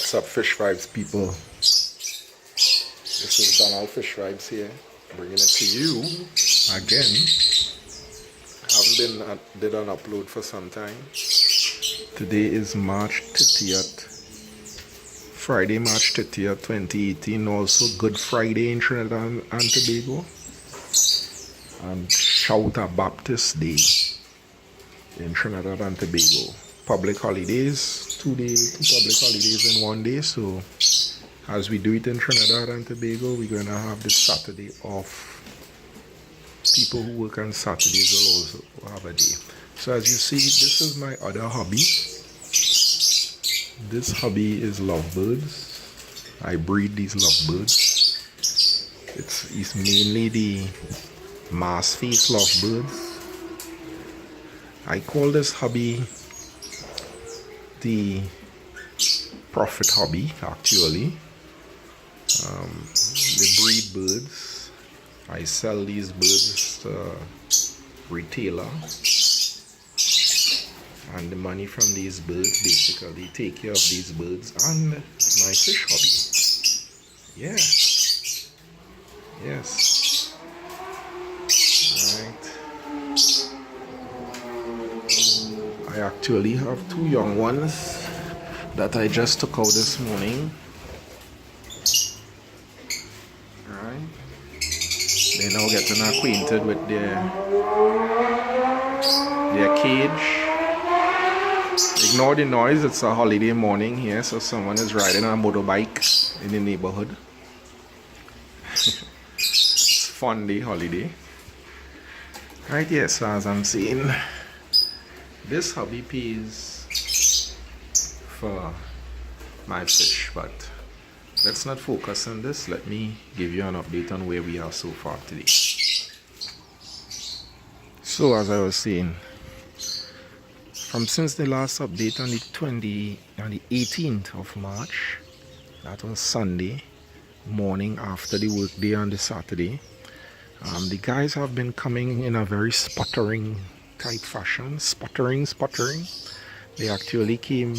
What's up, Fish Vibes people? This is Donald Fish Vibes here, bringing it to you again. Did an upload for some time. Today is March 30th, Friday, March 30th, 2018. Also Good Friday in Trinidad and Tobago, and Shouta Baptist Day in Trinidad and Tobago. Public holidays, two public holidays in one day. So as we do it in Trinidad and Tobago, we're going to have this Saturday off. People who work on Saturdays will also have a day. So as you see, this is my other hobby. This hobby is lovebirds. I breed these lovebirds. It's mainly the mass face lovebirds. I call this hobby the profit hobby, actually. They breed birds. I sell these birds to retailer, and the money from these birds basically take care of these birds and my fish hobby. Yeah. Yes. Right. I actually have two young ones that I just took out this morning. Alright. They're now getting acquainted with their cage. Ignore the noise, it's a holiday morning here, so someone is riding on a motorbike in the neighborhood. It's fun day, holiday. Right, yes, so as I'm saying, this hobby pays for my fish, but let's not focus on this. Let me give you an update on where we are so far today. So as I was saying, since the last update on the 18th of March, that was Sunday morning after the work day on the Saturday, the guys have been coming in a very sputtering type fashion. Sputtering. They actually came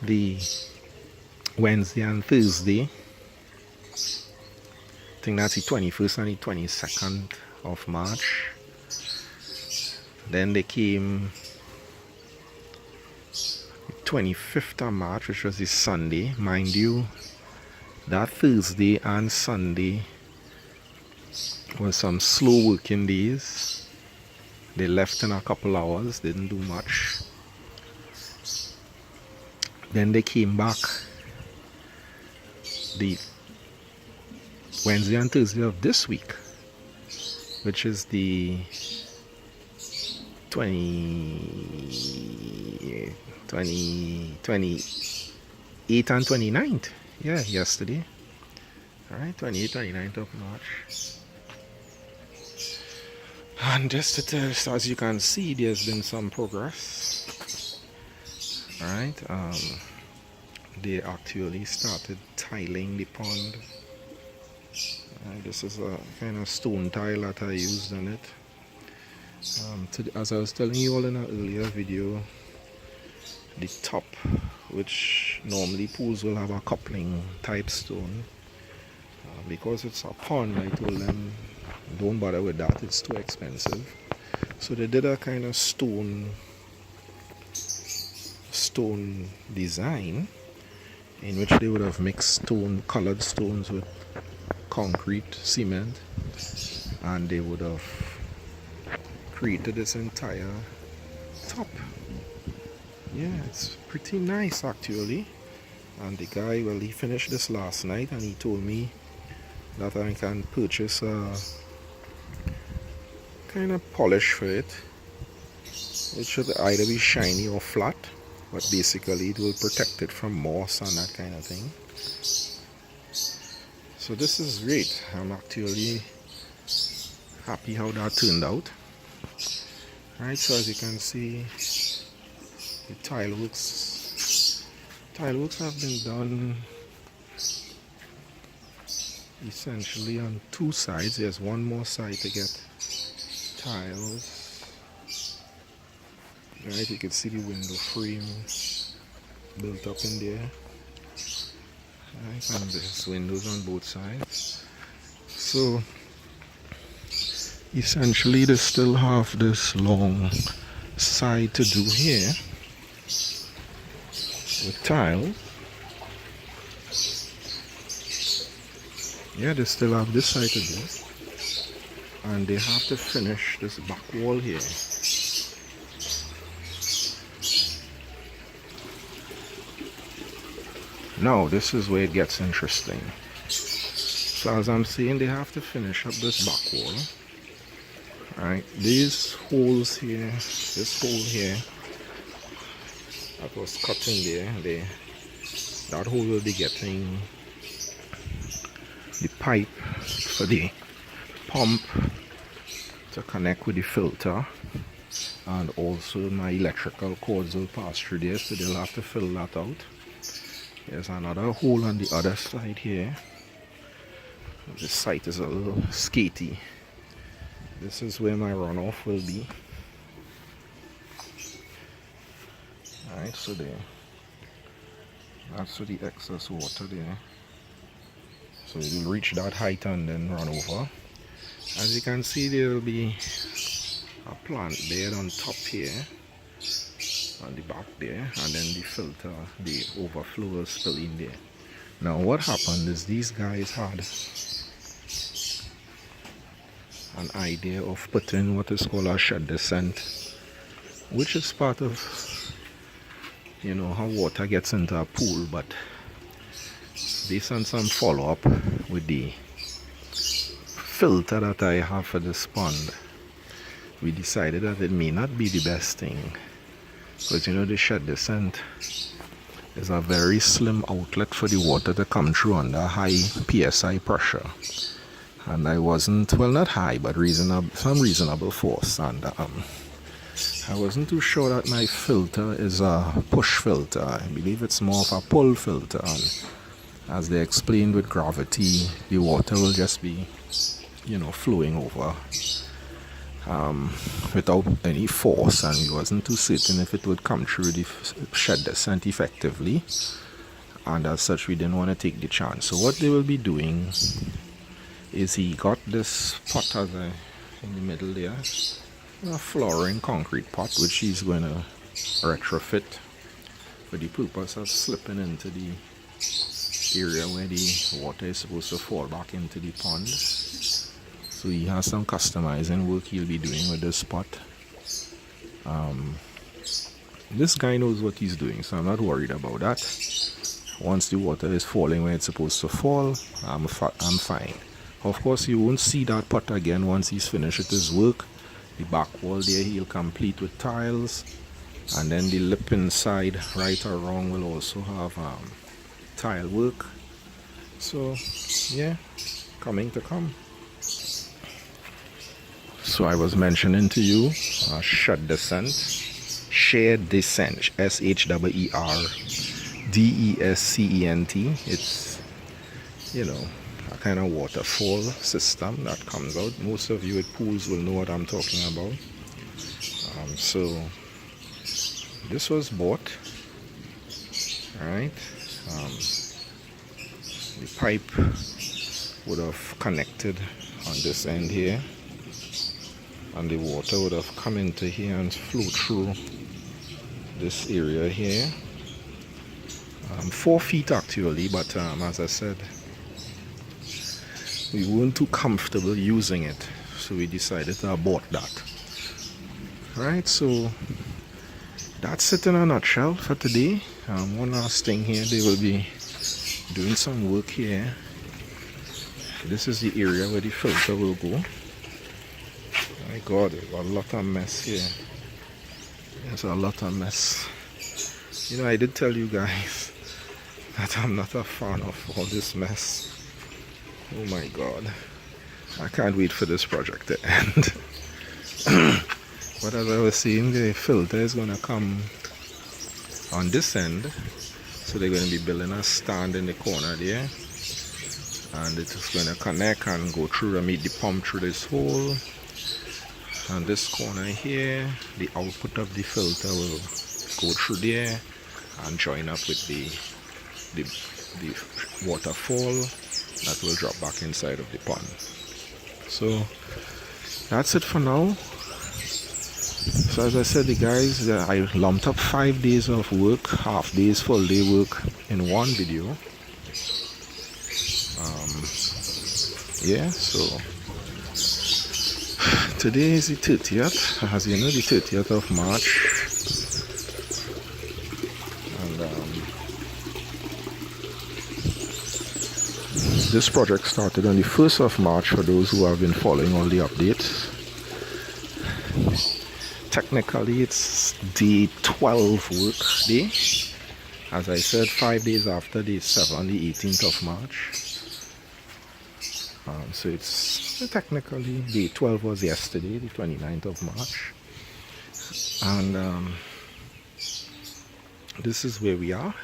the Wednesday and Thursday. I think that's the 21st and the 22nd of March. Then they came the 25th of March, which was the Sunday. Mind you, that Thursday and Sunday was some slow working days. They left in a couple hours, didn't do much. Then they came back the Wednesday and Thursday of this week, which is the 28th and 29th. Yeah, yesterday. Alright, 28th, 29th of March. And just to tell, as you can see, there's been some progress. Alright, they actually started tiling the pond. This is a kind of stone tile that I used on it. As I was telling you all in an earlier video, the top, which normally pools will have a coupling type stone, because it's a pond, I told them don't bother with that, it's too expensive. So they did a kind of stone design in which they would have mixed colored stones with concrete, cement, and they would have created this entire top. Yeah, it's pretty nice actually. And the guy, well, he finished this last night and he told me that I can purchase a kind of polish for it. It should either be shiny or flat, but basically it will protect it from moss and that kind of thing. So this is great. I'm actually happy how that turned out. Right, so as you can see, the tile works have been done essentially on two sides. There's one more side to get tiles. Right, you can see the window frame built up in there. Right, and there's windows on both sides. So essentially they still have this long side to do here with tile. Yeah, they still have this side to do, and they have to finish this back wall here. Now this is where it gets interesting. So as I'm saying, they have to finish up this back wall. Right, these holes here, this hole here that was cut in there, that hole will be getting the pipe for the pump to connect with the filter, and also my electrical cords will pass through there, so they'll have to fill that out. There's another hole on the other side here. This site is a little skatey. This is where my runoff will be. Alright, so there. That's for the excess water there. So it will reach that height and then run over. As you can see, there will be a plant bed on top here, on the back there, and then the filter, the overflow will spill in there. Now what happened is these guys had an idea of putting what is called a shed descent, which is part of, you know, how water gets into a pool, but based on some follow-up with the filter that I have for this pond, we decided that it may not be the best thing, because you know the shed descent is a very slim outlet for the water to come through under high PSI pressure, and I wasn't, well, not high, but reasonable, some reasonable force, and I wasn't too sure that my filter is a push filter. I believe it's more of a pull filter, and as they explained, with gravity the water will just be, you know, flowing over without any force, and we wasn't too certain if it would come through the shed descent effectively, and as such we didn't want to take the chance. So what they will be doing is, he got this pot as in the middle there, a flooring concrete pot, which he's going to retrofit for the purpose of slipping into the area where the water is supposed to fall back into the pond. So he has some customizing work he'll be doing with this pot. This guy knows what he's doing, so I'm not worried about that. Once the water is falling where it's supposed to fall, I'm fine. Of course, you won't see that pot again once he's finished with his work. The back wall there he'll complete with tiles, and then the lip inside, right or wrong, will also have tile work. So yeah, coming to come. So I was mentioning to you shed descent, shared descent, SHEERDESCENT. It's, you know, a kind of waterfall system that comes out. Most of you with pools will know what I'm talking about. So this was bought, right? The pipe would have connected on this end here, and the water would have come into here and flow through this area here. 4 feet actually, but as I said, we weren't too comfortable using it, so we decided to abort that. Right, so that's it in a nutshell for today. One last thing here, they will be doing some work here. This is the area where the filter will go. My God, there's a lot of mess here. There's a lot of mess. You know, I did tell you guys that I'm not a fan of all this mess. Oh my God, I can't wait for this project to end. But as I was saying, the filter is going to come on this end, so they're going to be building a stand in the corner there, and it's going to connect and go through and meet the pump through this hole. And this corner here, the output of the filter will go through there, and join up with the waterfall that will drop back inside of the pond. So that's it for now. So as I said, the guys, I lumped up 5 days of work, half days, full day work in one video. Yeah, so today is the 30th, as you know, the 30th of March. And this project started on the 1st of March for those who have been following all the updates. Technically, it's day 12 work day. As I said, 5 days after the 18th of March. So it's technically day 12 was yesterday, the 29th of March. And this is where we are.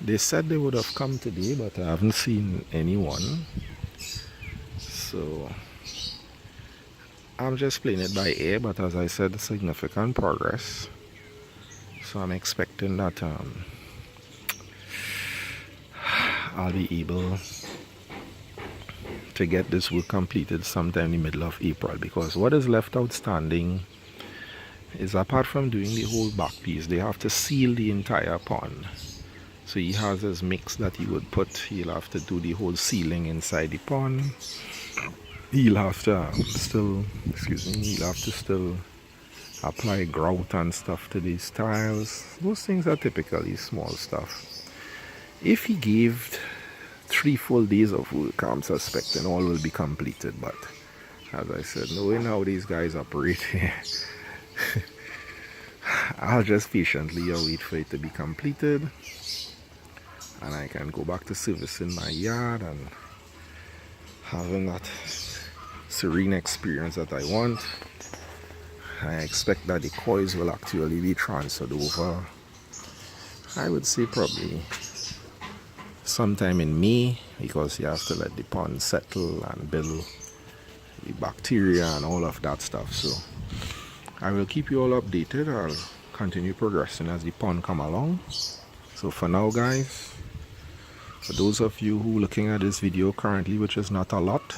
They said they would have come today, but I haven't seen anyone. So I'm just playing it by ear, but as I said, significant progress. So I'm expecting that I'll be able to get this work completed sometime in the middle of April, because what is left outstanding is, apart from doing the whole back piece, they have to seal the entire pond. So he has his mix that he would put. He'll have to do the whole sealing inside the pond. He'll have to still apply grout and stuff to these tiles. Those things are typically small stuff. If he gave 3 full days of work, I'm suspecting all will be completed. But as I said, knowing how these guys operate here, I'll just patiently wait for it to be completed, and I can go back to servicing my yard and having that serene experience that I want. I expect that the coils will actually be transferred over, I would say probably sometime in May, because you have to let the pond settle and build the bacteria and all of that stuff. So I will keep you all updated. I'll continue progressing as the pond come along. So for now, guys, for those of you who are looking at this video currently, which is not a lot,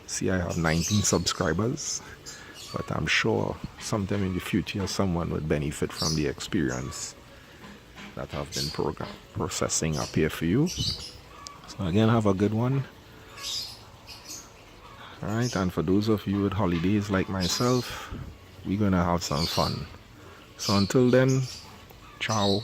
see I have 19 subscribers, but I'm sure sometime in the future someone would benefit from the experience that I've been processing up here for you. So again, have a good one. Alright, and for those of you with holidays like myself, we're gonna have some fun. So until then, ciao.